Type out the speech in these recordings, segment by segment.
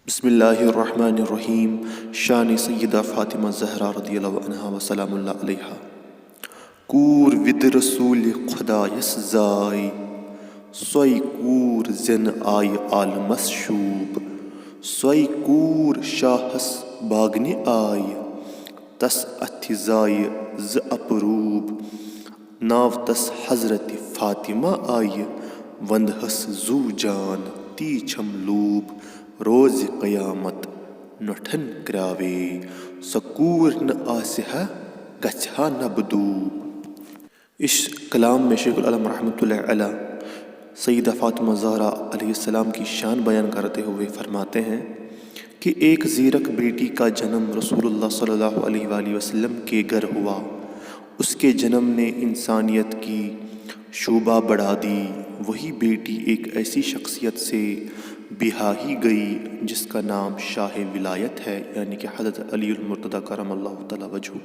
بسم اللہ الرحمن الرحیم. شان سیدہ فاطمہ زہرا رضی اللہ عنہا و سلام اللہ علیہا. کور ود رسول خدایس زائی، سوئی کور زن آئی عالمس شوب. سوئی کور شاہس باگنہِ آئی، تس اتھِ زائی ز اپروب. ناو تس حضرت فاطمہ آئی، وندہس زو جان تی چھم لوب. روز قیامت نوٹھن کراوے، سو کور نہ آسہِ ہا گژھِ ہا نبدوب. اس کلام میں شیخ العالم رحمۃ اللہ علیہ سیدہ فاطمہ زہرا علیہ السلام کی شان بیان کرتے ہوئے فرماتے ہیں کہ ایک زیرک بیٹی کا جنم رسول اللہ صلی اللہ علیہ وآلہ وسلم کے گھر ہوا. اس کے جنم نے انسانیت کی شوبہ بڑھا دی. وہی بیٹی ایک ایسی شخصیت سے بیاہی گئی جس کا نام شاہ ولایت ہے، یعنی کہ حضرت علی المرتضیٰ کرم اللہ تعالی وجہہ.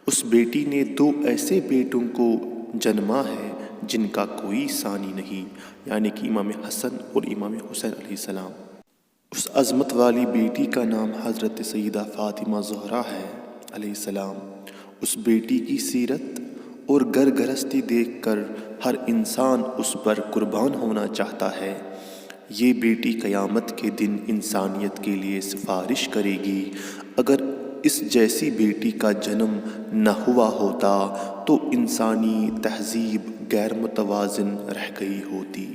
اس بیٹی نے دو ایسے بیٹوں کو جنما ہے جن کا کوئی ثانی نہیں، یعنی کہ امام حسن اور امام حسین علیہ السلام. اس عظمت والی بیٹی کا نام حضرت سیدہ فاطمہ زہرا ہے علیہ السلام. اس بیٹی کی سیرت اور گھر گرہستی دیکھ کر ہر انسان اس پر قربان ہونا چاہتا ہے. یہ بیٹی قیامت کے دن انسانیت کے لیے سفارش کرے گی. اگر اس جیسی بیٹی کا جنم نہ ہوا ہوتا تو انسانی تہذیب غیر متوازن رہ گئی ہوتی.